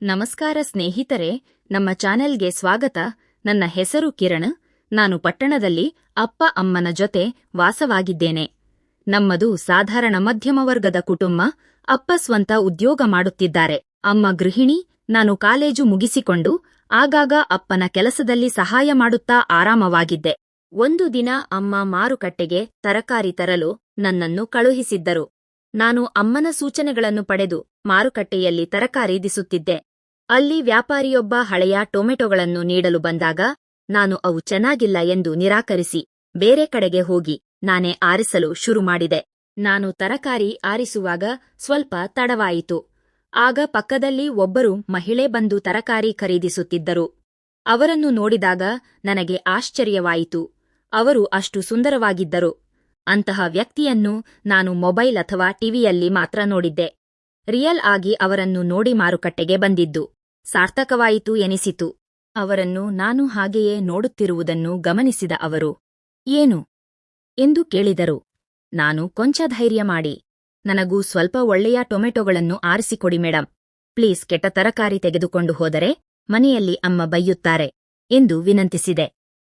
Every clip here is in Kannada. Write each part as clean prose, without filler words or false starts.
ನಮಸ್ಕಾರ ಸ್ನೇಹಿತರೆ, ನಮ್ಮ ಚಾನೆಲ್ಗೆ ಸ್ವಾಗತ. ನನ್ನ ಹೆಸರು ಕಿರಣ್. ನಾನು ಪಟ್ಟಣದಲ್ಲಿ ಅಪ್ಪ ಅಮ್ಮನ ಜೊತೆ ವಾಸವಾಗಿದ್ದೇನೆ. ನಮ್ಮದು ಸಾಧಾರಣ ಮಧ್ಯಮ ವರ್ಗದ ಕುಟುಂಬ. ಅಪ್ಪ ಸ್ವಂತ ಉದ್ಯೋಗ ಮಾಡುತ್ತಿದ್ದಾರೆ, ಅಮ್ಮ ಗೃಹಿಣಿ. ನಾನು ಕಾಲೇಜು ಮುಗಿಸಿಕೊಂಡು ಆಗಾಗ ಅಪ್ಪನ ಕೆಲಸದಲ್ಲಿ ಸಹಾಯ ಮಾಡುತ್ತಾ ಆರಾಮವಾಗಿದ್ದೆ. ಒಂದು ದಿನ ಅಮ್ಮ ಮಾರುಕಟ್ಟೆಗೆ ತರಕಾರಿ ತರಲು ನನ್ನನ್ನು ಕಳುಹಿಸಿದ್ದರು. ನಾನು ಅಮ್ಮನ ಸೂಚನೆಗಳನ್ನು ಪಡೆದು ಮಾರುಕಟ್ಟೆಯಲ್ಲಿ ತರಕಾರಿದಿಸುತ್ತಿದ್ದೆ. ಅಲ್ಲಿ ವ್ಯಾಪಾರಿಯೊಬ್ಬ ಹಳೆಯ ಟೊಮೆಟೊಗಳನ್ನು ನೀಡಲು ಬಂದಾಗ ನಾನು ಅವು ಚೆನ್ನಾಗಿಲ್ಲ ಎಂದು ನಿರಾಕರಿಸಿ ಬೇರೆ ಕಡೆಗೆ ಹೋಗಿ ನಾನೇ ಆರಿಸಲು ಶುರು ಮಾಡಿದೆ. ನಾನು ತರಕಾರಿ ಆರಿಸುವಾಗ ಸ್ವಲ್ಪ ತಡವಾಯಿತು. ಆಗ ಪಕ್ಕದಲ್ಲಿ ಒಬ್ಬರು ಮಹಿಳೆ ಬಂದು ತರಕಾರಿ ಖರೀದಿಸುತ್ತಿದ್ದರು. ಅವರನ್ನು ನೋಡಿದಾಗ ನನಗೆ ಆಶ್ಚರ್ಯವಾಯಿತು. ಅವರು ಅಷ್ಟು ಸುಂದರವಾಗಿದ್ದರು. ಅಂತಹ ವ್ಯಕ್ತಿಯನ್ನು ನಾನು ಮೊಬೈಲ್ ಅಥವಾ ಟಿವಿಯಲ್ಲಿ ಮಾತ್ರ ನೋಡಿದ್ದೆ. ರಿಯಲ್ ಆಗಿ ಅವರನ್ನು ನೋಡಿ ಮಾರುಕಟ್ಟೆಗೆ ಬಂದಿದ್ದು ಸಾರ್ಥಕವಾಯಿತು ಎನಿಸಿತು. ಅವರನ್ನು ನಾನು ಹಾಗೆಯೇ ನೋಡುತ್ತಿರುವುದನ್ನು ಗಮನಿಸಿದ ಅವರು, ಏನು ಎಂದು ಕೇಳಿದರು. ನಾನು ಕೊಂಚ ಧೈರ್ಯ ಮಾಡಿ, ನನಗೂ ಸ್ವಲ್ಪ ಒಳ್ಳೆಯ ಟೊಮೆಟೊಗಳನ್ನು ಆರಿಸಿಕೊಡಿ ಮೇಡಂ. ಪ್ಲೀಸ್, ಕೆಟ್ಟ ತರಕಾರಿ ತೆಗೆದುಕೊಂಡು ಹೋದರೆ ಮನೆಯಲ್ಲಿ ಅಮ್ಮ ಬೈಯುತ್ತಾರೆ ಎಂದು ವಿನಂತಿಸಿದೆ.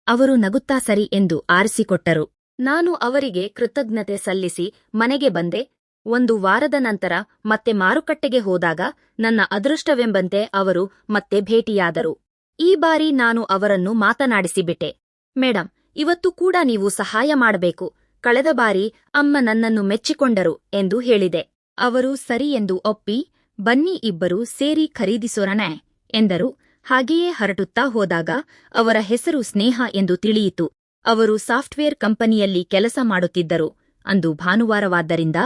ಅವರು ನಗುತ್ತಾ ಸರಿ ಎಂದು ಆರಿಸಿಕೊಟ್ಟರು. ನಾನು ಅವರಿಗೆ ಕೃತಜ್ಞತೆ ಸಲ್ಲಿಸಿ ಮನೆಗೆ ಬಂದೆ. ಒಂದು ವಾರದ ನಂತರ ಮತ್ತೆ ಮಾರುಕಟ್ಟೆಗೆ ಹೋದಾಗ ನನ್ನ ಅದೃಷ್ಟವೆಂಬಂತೆ ಅವರು ಮತ್ತೆ ಭೇಟಿಯಾದರು. ಈ ಬಾರಿ ನಾನು ಅವರನ್ನು ಮಾತನಾಡಿಸಿಬಿಟ್ಟೆ. ಮೇಡಂ, ಇವತ್ತು ಕೂಡ ನೀವು ಸಹಾಯ ಮಾಡಬೇಕು. ಕಳೆದ ಬಾರಿ ಅಮ್ಮ ನನ್ನನ್ನು ಮೆಚ್ಚಿಕೊಂಡರು ಎಂದು ಹೇಳಿದೆ. ಅವರು ಸರಿ ಎಂದು ಒಪ್ಪಿ, ಬನ್ನಿ ಇಬ್ಬರು ಸೇರಿ ಖರೀದಿಸೋರನೆ ಎಂದರು. ಹಾಗೆಯೇ ಹೊರಟುತ್ತಾ ಹೋದಾಗ ಅವರ ಹೆಸರು ಸ್ನೇಹ ಎಂದು ತಿಳಿಯಿತು. ಅವರು ಸಾಫ್ಟ್ವೇರ್ ಕಂಪನಿಯಲ್ಲಿ ಕೆಲಸ ಮಾಡುತ್ತಿದ್ದರು. ಅಂದು ಭಾನುವಾರವಾದ್ದರಿಂದ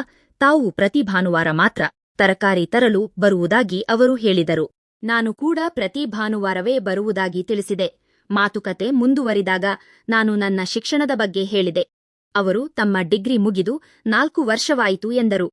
ತಾವು ಪ್ರತಿ ಭಾನುವಾರ ಮಾತ್ರ ತರಕಾರಿ ತರಲು ಬರುವುದಾಗಿ ಅವರು ಹೇಳಿದರು. ನಾನು ಕೂಡ ಪ್ರತಿ ಭಾನುವಾರವೇ ಬರುವುದಾಗಿ ತಿಳಿಸಿದೆ. ಮಾತುಕತೆ ಮುಂದುವರಿದಾಗ ನಾನು ನನ್ನ ಶಿಕ್ಷಣದ ಬಗ್ಗೆ ಹೇಳಿದೆ. ಅವರು ತಮ್ಮ ಡಿಗ್ರಿ ಮುಗಿದು 4 ವರ್ಷವಾಯಿತು ಎಂದರು.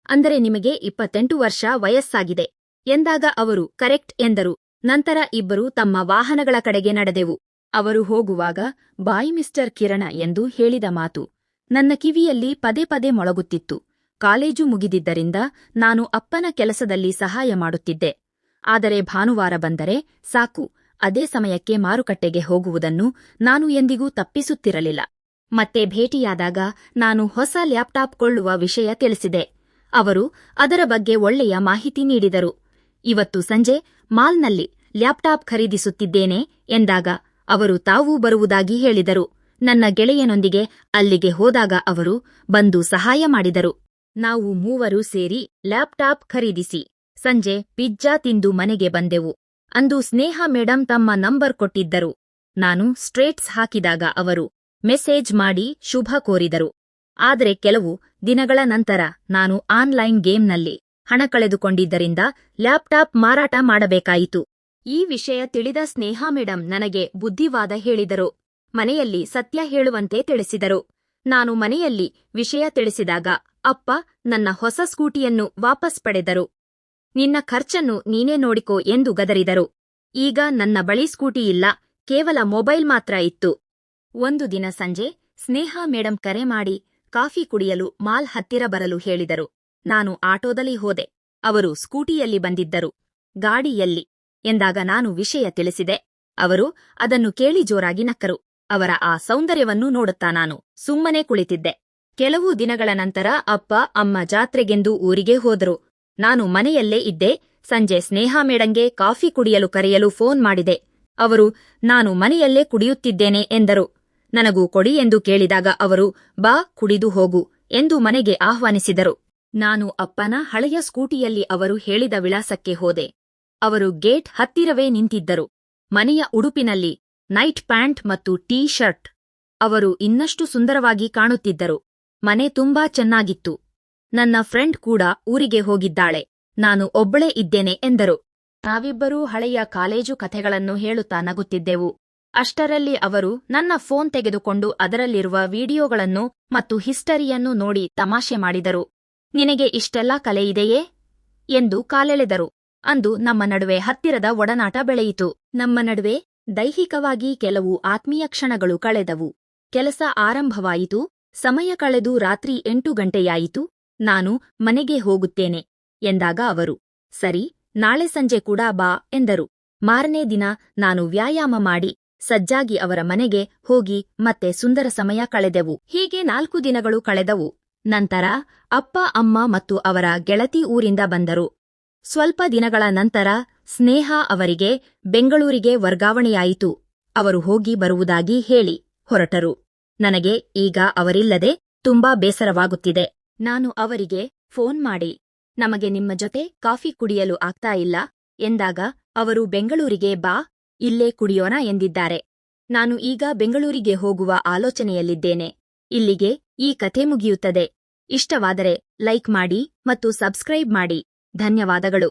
ಅಂದರೆ ನಿಮಗೆ 28 ವರ್ಷ ವಯಸ್ಸಾಗಿದೆ ಎಂದಾಗ ಅವರು ಕರೆಕ್ಟ್ ಎಂದರು. ನಂತರ ಇಬ್ಬರು ತಮ್ಮ ವಾಹನಗಳ ಕಡೆಗೆ ನಡೆದೆವು. ಅವರು ಹೋಗುವಾಗ ಬಾಯ್ ಮಿಸ್ಟರ್ ಕಿರಣ ಎಂದು ಹೇಳಿದ ಮಾತು ನನ್ನ ಕಿವಿಯಲ್ಲಿ ಪದೇ ಪದೇ ಮೊಳಗುತ್ತಿತ್ತು. ಕಾಲೇಜು ಮುಗಿದಿದ್ದರಿಂದ ನಾನು ಅಪ್ಪನ ಕೆಲಸದಲ್ಲಿ ಸಹಾಯ ಮಾಡುತ್ತಿದ್ದೆ. ಆದರೆ ಭಾನುವಾರ ಬಂದರೆ ಸಾಕು, ಅದೇ ಸಮಯಕ್ಕೆ ಮಾರುಕಟ್ಟೆಗೆ ಹೋಗುವುದನ್ನು ನಾನು ಎಂದಿಗೂ ತಪ್ಪಿಸುತ್ತಿರಲಿಲ್ಲ. ಮತ್ತೆ ಭೇಟಿಯಾದಾಗ ನಾನು ಹೊಸ ಲ್ಯಾಪ್ಟಾಪ್ ಕೊಳ್ಳುವ ವಿಷಯ ತಿಳಿಸಿದೆ. ಅವರು ಅದರ ಬಗ್ಗೆ ಒಳ್ಳೆಯ ಮಾಹಿತಿ ನೀಡಿದರು. ಇವತ್ತು ಸಂಜೆ ಮಾಲ್ನಲ್ಲಿ ಲ್ಯಾಪ್ಟಾಪ್ ಖರೀದಿಸುತ್ತಿದ್ದೇನೆ ಎಂದಾಗ ಅವರು ತಾವೂ ಬರುವುದಾಗಿ ಹೇಳಿದರು. ನನ್ನ ಗೆಳೆಯನೊಂದಿಗೆ ಅಲ್ಲಿಗೆ ಹೋದಾಗ ಅವರು ಬಂದು ಸಹಾಯ ಮಾಡಿದರು. ನಾವು ಮೂವರು ಸೇರಿ ಲ್ಯಾಪ್ಟಾಪ್ ಖರೀದಿಸಿ ಸಂಜೆ ಪಿಜ್ಜಾ ತಿಂದು ಮನೆಗೆ ಬಂದೆವು. ಅಂದು ಸ್ನೇಹ ಮೇಡಂ ತಮ್ಮ ನಂಬರ್ ಕೊಟ್ಟಿದ್ದರು. ನಾನು ಸ್ಟ್ರೇಟ್ಸ್ ಹಾಕಿದಾಗ ಅವರು ಮೆಸೇಜ್ ಮಾಡಿ ಶುಭ ಕೋರಿದರು. ಆದರೆ ಕೆಲವು ದಿನಗಳ ನಂತರ ನಾನು ಆನ್ಲೈನ್ ಗೇಮ್ನಲ್ಲಿ ಹಣ ಕಳೆದುಕೊಂಡಿದ್ದರಿಂದ ಲ್ಯಾಪ್ಟಾಪ್ ಮಾರಾಟ ಮಾಡಬೇಕಾಯಿತು. ಈ ವಿಷಯ ತಿಳಿದ ಸ್ನೇಹ ಮೇಡಂ ನನಗೆ ಬುದ್ಧಿವಾದ ಹೇಳಿದರು. ಮನೆಯಲ್ಲಿ ಸತ್ಯ ಹೇಳುವಂತೆ ತಿಳಿಸಿದರು. ನಾನು ಮನೆಯಲ್ಲಿ ವಿಷಯ ತಿಳಿಸಿದಾಗ ಅಪ್ಪ ನನ್ನ ಹೊಸ ಸ್ಕೂಟಿಯನ್ನು ವಾಪಸ್ ಪಡೆದರು. ನಿನ್ನ ಖರ್ಚನ್ನು ನೀನೇ ನೋಡಿಕೋ ಎಂದು ಗದರಿದರು. ಈಗ ನನ್ನ ಬಳಿ ಸ್ಕೂಟಿ ಇಲ್ಲ, ಕೇವಲ ಮೊಬೈಲ್ ಮಾತ್ರ ಇತ್ತು. ಒಂದು ದಿನ ಸಂಜೆ ಸ್ನೇಹ ಮೇಡಂ ಕರೆ ಮಾಡಿ ಕಾಫಿ ಕುಡಿಯಲು ಮಾಲ್ ಹತ್ತಿರ ಬರಲು ಹೇಳಿದರು. ನಾನು ಆಟೋದಲ್ಲಿ ಹೋದೆ. ಅವರು ಸ್ಕೂಟಿಯಲ್ಲಿ ಬಂದಿದ್ದರು. ಗಾಡಿ ಎಲ್ಲಿ ಎಂದಾಗ ನಾನು ವಿಷಯ ತಿಳಿಸಿದೆ. ಅವರು ಅದನ್ನು ಕೇಳಿ ಜೋರಾಗಿ ನಕ್ಕರು. ಅವರ ಆ ಸೌಂದರ್ಯವನ್ನು ನೋಡುತ್ತಾ ನಾನು ಸುಮ್ಮನೆ ಕುಳಿತಿದ್ದೆ. ಕೆಲವು ದಿನಗಳ ನಂತರ ಅಪ್ಪ ಅಮ್ಮ ಜಾತ್ರೆಗೆಂದು ಊರಿಗೆ ಹೋದರು. ನಾನು ಮನೆಯಲ್ಲೇ ಇದ್ದೆ. ಸಂಜೆ ಸ್ನೇಹ ಮೇಡಂಗೆ ಕಾಫಿ ಕುಡಿಯಲು ಕರೆಯಲು ಫೋನ್ ಮಾಡಿದೆ. ಅವರು ನಾನು ಮನೆಯಲ್ಲೇ ಕುಡಿಯುತ್ತಿದ್ದೇನೆ ಎಂದರು. ನನಗೂ ಕೊಡಿ ಎಂದು ಕೇಳಿದಾಗ ಅವರು ಬಾ ಕುಡಿದು ಹೋಗು ಎಂದು ಮನೆಗೆ ಆಹ್ವಾನಿಸಿದರು. ನಾನು ಅಪ್ಪನ ಹಳೆಯ ಸ್ಕೂಟಿಯಲ್ಲಿ ಅವರು ಹೇಳಿದ ವಿಳಾಸಕ್ಕೆ ಹೋದೆ. ಅವರು ಗೇಟ್ ಹತ್ತಿರವೇ ನಿಂತಿದ್ದರು. ಮನೆಯ ಉಡುಪಿನಲ್ಲಿ ನೈಟ್ ಪ್ಯಾಂಟ್ ಮತ್ತು ಟೀ ಶರ್ಟ್. ಅವರು ಇನ್ನಷ್ಟು ಸುಂದರವಾಗಿ ಕಾಣುತ್ತಿದ್ದರು. ಮನೆ ತುಂಬಾ ಚೆನ್ನಾಗಿತ್ತು. ನನ್ನ ಫ್ರೆಂಡ್ ಕೂಡ ಊರಿಗೆ ಹೋಗಿದ್ದಾಳೆ, ನಾನು ಒಬ್ಬಳೇ ಇದ್ದೇನೆ ಎಂದರು. ನಾವಿಬ್ಬರೂ ಹಳೆಯ ಕಾಲೇಜು ಕಥೆಗಳನ್ನು ಹೇಳುತ್ತಾ ನಗುತ್ತಿದ್ದೆವು. ಅಷ್ಟರಲ್ಲಿ ಅವರು ನನ್ನ ಫೋನ್ ತೆಗೆದುಕೊಂಡು ಅದರಲ್ಲಿರುವ ವಿಡಿಯೋಗಳನ್ನು ಮತ್ತು ಹಿಸ್ಟರಿಯನ್ನು ನೋಡಿ ತಮಾಷೆ ಮಾಡಿದರು. ನಿನಗೆ ಇಷ್ಟೆಲ್ಲಾ ಕಲೆಯಿದೆಯೇ ಎಂದು ಕಾಲೆಳೆದರು. ಅಂದು ನಮ್ಮ ನಡುವೆ ಹತ್ತಿರದ ಒಡನಾಟ ಬೆಳೆಯಿತು. ನಮ್ಮ ನಡುವೆ ದೈಹಿಕವಾಗಿ ಕೆಲವು ಆತ್ಮೀಯ ಕ್ಷಣಗಳು ಕಳೆದವು. ಕೆಲಸ ಆರಂಭವಾಯಿತು. ಸಮಯ ಕಳೆದು ರಾತ್ರಿ 8 ಗಂಟೆಯಾಯಿತು. ನಾನು ಮನೆಗೆ ಹೋಗುತ್ತೇನೆ ಎಂದಾಗ ಅವರು, ಸರಿ, ನಾಳೆ ಸಂಜೆ ಕೂಡ ಬಾ ಎಂದರು. ಮಾರನೇ ದಿನ ನಾನು ವ್ಯಾಯಾಮ ಮಾಡಿ ಸಜ್ಜಾಗಿ ಅವರ ಮನೆಗೆ ಹೋಗಿ ಮತ್ತೆ ಸುಂದರ ಸಮಯ ಕಳೆದೆವು. ಹೀಗೆ 4 ದಿನಗಳು ಕಳೆದವು. ನಂತರ ಅಪ್ಪ ಅಮ್ಮ ಮತ್ತು ಅವರ ಗೆಳತಿ ಊರಿಂದ ಬಂದರು. ಸ್ವಲ್ಪ ದಿನಗಳ ನಂತರ ಸ್ನೇಹ ಅವರಿಗೆ ಬೆಂಗಳೂರಿಗೆ ವರ್ಗಾವಣೆಯಾಯಿತು. ಅವರು ಹೋಗಿ ಬರುವುದಾಗಿ ಹೇಳಿ ಹೊರಟರು. ನನಗೆ ಈಗ ಅವರಿಲ್ಲದೆ ತುಂಬಾ ಬೇಸರವಾಗುತ್ತಿದೆ. ನಾನು ಅವರಿಗೆ ಫೋನ್ ಮಾಡಿ ನಮಗೆ ನಿಮ್ಮ ಜೊತೆ ಕಾಫಿ ಕುಡಿಯಲು ಆಗ್ತಾ ಇಲ್ಲ ಎಂದಾಗ ಅವರು ಬೆಂಗಳೂರಿಗೆ ಬಾ, ಇಲ್ಲೇ ಕುಡಿಯೋಣ ಎಂದಿದ್ದಾರೆ. ನಾನು ಈಗ ಬೆಂಗಳೂರಿಗೆ ಹೋಗುವ ಆಲೋಚನೆಯಲ್ಲಿದ್ದೇನೆ. ಇಲ್ಲಿಗೆ ಈ ಕಥೆ ಮುಗಿಯುತ್ತದೆ. ಇಷ್ಟವಾದರೆ ಲೈಕ್ ಮಾಡಿ ಮತ್ತು ಸಬ್ಸ್ಕ್ರೈಬ್ ಮಾಡಿ. ಧನ್ಯವಾದಗಳು.